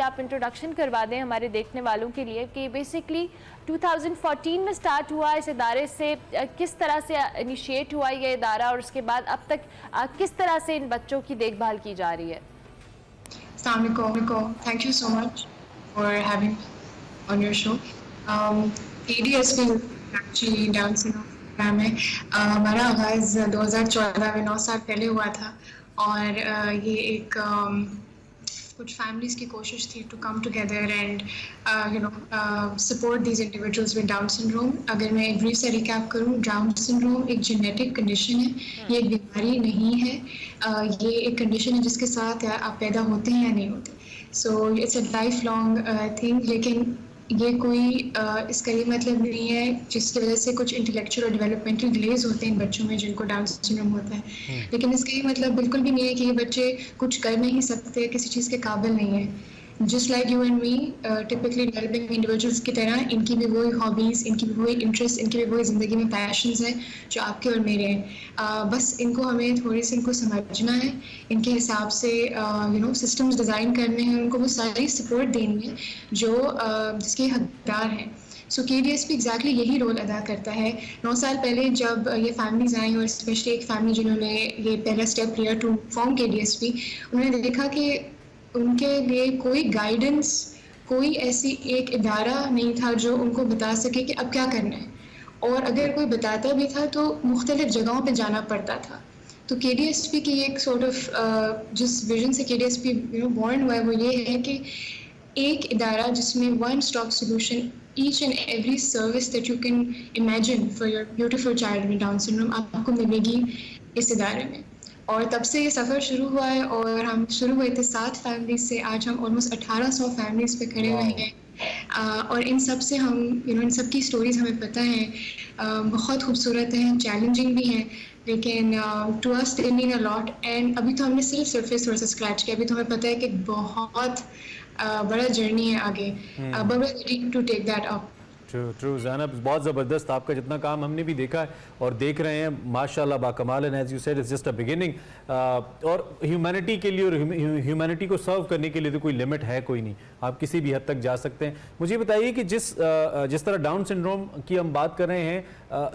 آپ انٹروڈکشن کروا دیں ہمارے دیکھنے والوں کے لیے کہ بیسکلی 2014 میں سٹارٹ ہوا اس ادارے سے، کس طرح سے انیشیٹ ہوا یہ ادارہ اور اس کے بعد اب تک کس طرح سے ان بچوں کی دیکھ بھال کی جا رہی ہے؟ السلام علیکم. Thank you so much for having me on your show. ADSP actually Down syndrome program ہے. ہمارا آغاز 2014 میں 9 سال پہلے ہوا تھا اور یہ ایک کچھ فیملیز کی کوشش تھی to come together and support these individuals with Down syndrome. اگر میں ایک بریف سے ریکیپ کروں، ڈاؤن سنڈروم ایک جینیٹک کنڈیشن ہے، یہ ایک بیماری نہیں ہے. یہ ایک کنڈیشن ہے جس کے ساتھ آپ پیدا ہوتے ہیں یا نہیں ہوتے. So it's a life long thing. لیکن یہ کوئی اس کا یہ مطلب نہیں ہے جس کی وجہ سے کچھ انٹلیکچوئل اور ڈیولپمنٹل ڈیلیز ہوتے ہیں ان بچوں میں جن کو ڈاؤن سنڈروم ہوتا ہے. لیکن اس کا یہ مطلب بالکل بھی نہیں ہے کہ یہ بچے کچھ کر نہیں سکتے، کسی چیز کے قابل نہیں ہیں. Just like you and me typically developing individuals کی طرح ان کی بھی وہی ہابیز، ان کی بھی وہی انٹرسٹ، ان کی بھی وہی زندگی میں پیشنز ہیں جو آپ کے اور میرے ہیں. بس ان کو ہمیں تھوڑی سی ان کو سمجھنا ہے، ان کے حساب سے سسٹمز ڈیزائن کرنے ہیں، ان کو وہ ساری سپورٹ دینی ہے جو جس کے حقدار ہیں. سو KDSP ایگزیکٹلی یہی رول ادا کرتا ہے. 9 سال پہلے جب یہ فیملیز آئیں اور اسپیشلی ایک فیملی جنہوں نے یہ پہلا اسٹیپ لیا ٹو فارم KDSP، انہوں نے دیکھا کہ ان کے لیے کوئی گائیڈنس، کوئی ایسی ایک ادارہ نہیں تھا جو ان کو بتا سکے کہ اب کیا کرنا ہے. اور اگر کوئی بتاتا بھی تھا تو مختلف جگہوں پہ جانا پڑتا تھا. تو KDSP کی ایک سورٹ آف جس ویژن سے KDSP بورن ہوا ہے وہ یہ ہے کہ ایک ادارہ جس میں one stop solution each and every service that you can imagine for your beautiful child with Down syndrome آپ کو ملے گی اس ادارے میں. اور تب سے یہ سفر شروع ہوا ہے اور ہم شروع ہوئے تھے 7 فیملیز سے، آج ہم آلموسٹ 1800 فیملیز پہ کھڑے ہوئے ہیں. اور ان سب سے ہم ان سب کی سٹوریز ہمیں پتہ ہیں، بہت خوبصورت ہیں، چیلنجنگ بھی ہیں، لیکن to us they main a lot. And ابھی تو ہم نے صرف سرفیس تھوڑا سا اسکریچ کیا، ابھی تو ہمیں پتہ ہے کہ بہت بڑا جرنی ہے آگے. But we are ready to take that up. True Zainab, بہت زبردست. آپ کا جتنا کام ہم نے بھی دیکھا ہے اور دیکھ رہے ہیں ماشاءاللہ باکمال ہے. As you said it's just a beginning. اور ہیومینٹی کے لیے اور ہیومینٹی کو سرو کرنے کے لیے تو کوئی لمٹ ہے کوئی نہیں، آپ کسی بھی حد تک جا سکتے ہیں. مجھے بتائیے کہ جس طرح ڈاؤن سنڈروم کی ہم بات کر رہے ہیں،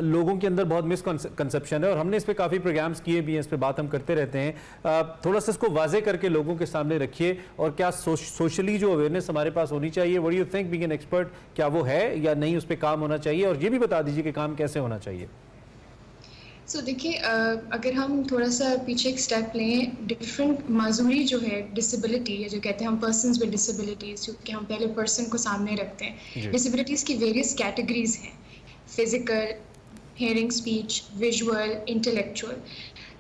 لوگوں کے اندر بہت مسکنسیپشن ہے اور ہم نے اس پہ کافی پروگرامز کیے بھی ہیں، اس پہ بات ہم کرتے رہتے ہیں. تھوڑا سا اس کو واضح کر کے لوگوں کے سامنے رکھیے. اور کیا سوشلی جو اویئرنیس ہمارے پاس ہونی چاہیے، what do you think being an expert, کیا وہ ہے یا نہیں، اس پہ کام ہونا چاہیے؟ اور یہ بھی بتا دیجیے کہ کام کیسے ہونا چاہیے. سو دیکھیے، اگر ہم تھوڑا سا پیچھے ایک اسٹیپ لیں، ڈفرینٹ معذوری جو ہے، ڈسیبلٹی یا جو کہتے ہیں ہم پرسنز ود ڈسیبلٹیز، کیونکہ ہم پہلے پرسن کو سامنے رکھتے ہیں. ڈسیبلٹیز کی ویریس کیٹیگریز ہیں: physical, hearing, speech, visual,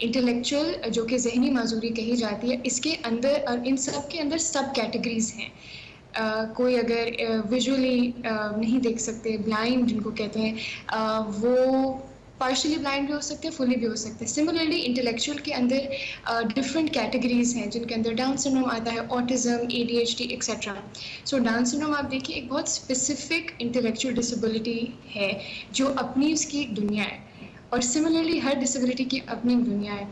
intellectual جو کہ ذہنی معذوری کہی جاتی ہے. اس کے اندر اور ان سب کے اندر سب کیٹیگریز ہیں. کوئی اگر ویژولی نہیں دیکھ سکتے، بلائنڈ جن کو کہتے ہیں، وہ پارشلی بلائنڈ بھی ہو سکتے ہیں، فلی بھی ہو سکتے ہیں. سملرلی انٹلیکچوئل کے اندر ڈفرینٹ کیٹیگریز ہیں جن کے اندر ڈاؤن سنڈروم آتا ہے، autism, ADHD etcetera. So down syndrome آپ دیکھیے ایک بہت اسپیسیفک انٹلیکچوئل ڈسیبلٹی ہے جو اپنی اس کی ایک دنیا ہے، اور سملرلی ہر ڈسیبلٹی کی اپنی دنیا ہے.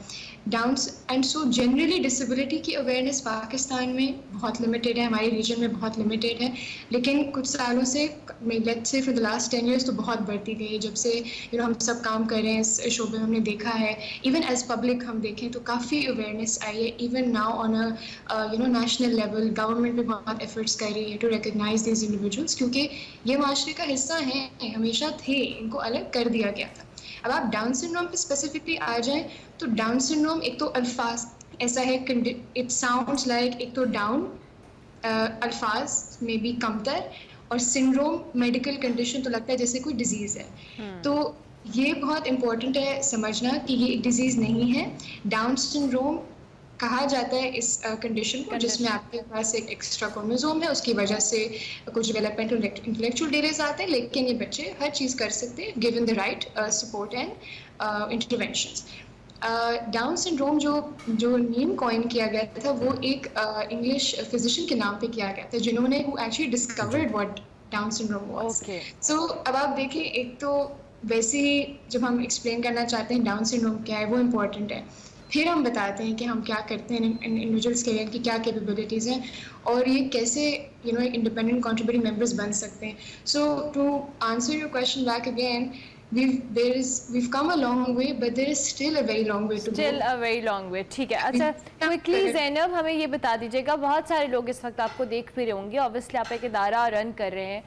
اینڈ سو جنرلی ڈسیبلٹی کی اویئرنیس پاکستان میں بہت لمیٹیڈ ہے، ہماری ریجن میں بہت لمیٹیڈ ہے. لیکن کچھ سالوں سے، let's say for the last 10 years تو بہت بڑھتی گئی ہے. جب سے ہم سب کام کر رہے ہیں اس شعبے میں، ہم نے دیکھا ہے ایون ایز پبلک ہم دیکھیں تو کافی اویئرنیس آئی ہے. Even now on a national level government بھی بہت ایفرٹس کر رہی ہے ٹو ریکگنائز دیز انڈیویجولس، کیونکہ یہ معاشرے کا حصہ ہیں، ہمیشہ تھے، ان کو الگ کر دیا گیا تھا. اب آپ ڈاؤن سنڈروم پہ اسپیسیفکلی آ جائیں تو ڈاؤن سنڈروم ایک تو الفاظ ایسا ہے، اٹ ساؤنڈس لائک، ایک تو ڈاؤن الفاظ میں بھی کمتر، اور سنڈروم میڈیکل کنڈیشن تو لگتا ہے جیسے کوئی ڈیزیز ہے. تو یہ بہت امپورٹنٹ ہے سمجھنا کہ یہ ایک ڈیزیز نہیں ہے. ڈاؤن سنڈروم کہا جاتا ہے اس کنڈیشن کو جس میں آپ کے پاس ایک ایکسٹرا کروموزوم ہے، اس کی وجہ سے کچھ ڈیولپمنٹل انٹلیکچوئل ڈیلیز آتے ہیں، لیکن یہ بچے ہر چیز کر سکتے ہیں given the right support and interventions. Down syndrome جو نیم کوائن کیا گیا تھا وہ ایک انگلش فزیشین کے نام پہ کیا گیا تھا جنہوں نے who actually discovered what down syndrome was. سو اب آپ دیکھیں، ایک تو ویسے ہی جب ہم ایکسپلین کرنا چاہتے ہیں ڈاؤن سنڈروم کیا ہے وہ امپورٹنٹ ہے. پھر ہم بتاتے ہیں کہ ہم کیا کرتے ہیں انڈیویجولس کے لیے، ان کی کیا کیپیبلٹیز ہیں اور یہ کیسے انڈیپینڈنٹ کنٹریبیوٹنگ ممبرس بن سکتے ہیں. So to answer your question back again, we've come a long way, but there is still a very long way to go. Still a very long way. ٹھیک ہے. اچھا کوئکلی زینب ہمیں یہ بتا دیجیے گا, بہت سارے لوگ اس وقت آپ کو دیکھ بھی رہے ہوں گے, اوبیسلی آپ ایک ادارہ رن کر رہے ہیں,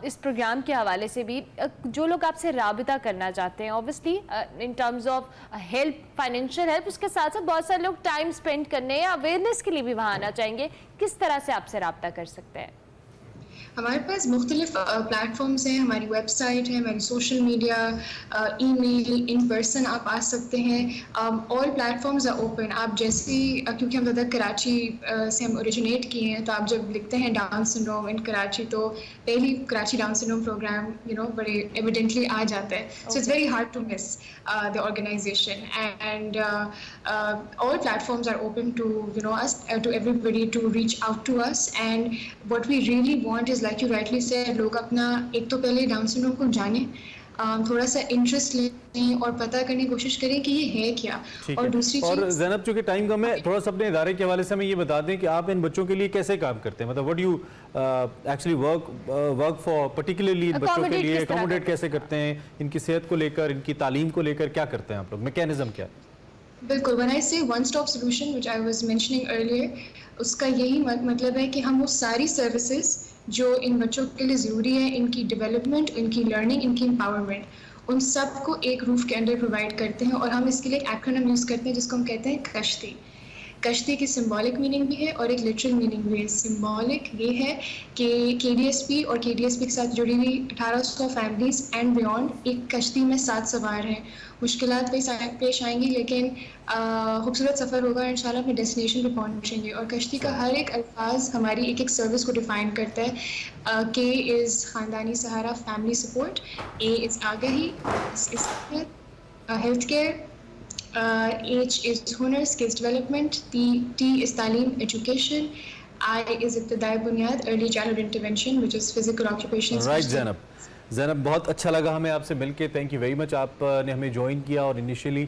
اس پروگرام کے حوالے سے بھی جو لوگ آپ سے رابطہ کرنا چاہتے ہیں, obviously in terms of help, financial help, اس کے ساتھ ساتھ بہت سارے لوگ ٹائم اسپینڈ کرنے یا اویئرنیس کے لیے بھی وہاں آنا چاہیں گے, کس طرح سے آپ سے رابطہ کر سکتے ہیں؟ ہمارے پاس مختلف پلیٹ فارمس ہیں, ہماری ویب سائٹ ہے, ہماری social media, email, in person آپ آ سکتے ہیں. All platforms are open. آپ جیسے کیونکہ ہم زیادہ کراچی سے ہم اوریجنیٹ کیے ہیں, تو آپ جب لکھتے ہیں ڈاؤن سنڈروم ان کراچی تو پہلی کراچی ڈاؤن سنڈروم پروگرام بڑے ایویڈنٹلی آ جاتا ہے. So it's very hard to miss the organization, and all platforms are open to us, to everybody to reach out to us. And what we really want is, like you rightly said, لوگ اپنا ایک تو پہلے down syndrome کو جانیں, تھوڑا سا interest لیں اور پتہ کرنے کی کوشش کریں کہ یہ ہے کیا. اور دوسری اور چیز, زینب چونکہ ٹائم کم ہے, تھوڑا سا اپنے ادارے کے حوالے سے ہمیں یہ بتا دیں کہ آپ ان بچوں کے لیے کیسے کام کرتے ہیں, مطلب what you actually work for particularly in بچوں کے لیے, اکوموڈیٹ کیسے کرتے ہیں, ان کی صحت کو لے کر, ان کی تعلیم کو لے کر کیا کرتے ہیں آپ لوگ, میکینزم کیا ہے؟ بالکل, when I say one stop solution which I was mentioning earlier, اس کا یہی مطلب ہے کہ ہم وہ ساری سروسز جو ان بچوں کے لیے ضروری ہے, ان کی ڈیولپمنٹ, ان کی لرننگ, ان کی امپاورمنٹ, ان سب کو ایک روف کے انڈر پرووائڈ کرتے ہیں. اور ہم اس کے لیے ایک ایکرونیم یوز کرتے ہیں جس کو ہم کہتے ہیں کشتی. کشتی کی سمبولک میننگ بھی ہے اور ایک لٹرل میننگ بھی ہے. سمبولک یہ ہے کہ KDSP اور KDSP کے ساتھ جڑی ہوئی 1800 فیملیز اینڈ بیونڈ ایک کشتی میں ساتھ سوار ہیں. مشکلات پیش آئیں گی لیکن خوبصورت سفر ہوگا, انشاءاللہ اپنے ڈیسٹینیشن پہ پہنچیں گے. اور کشتی کا ہر ایک الفاظ ہماری ایک ایک سروس کو ڈیفائن کرتا ہے. K از خاندانی سہارا, فیملی سپورٹ. A از آگہی, S is health care, H is ہنر, اسکلز ڈیولپمنٹ, T is تعلیم, ایجوکیشن, I is ابتدائی بنیاد, early childhood intervention which is physical occupation. Right Zainab, بہت اچھا لگا ہمیں آپ سے مل کے, تھینک یو ویری مچ. آپ نے ہمیں جوائن کیا اور انیشیلی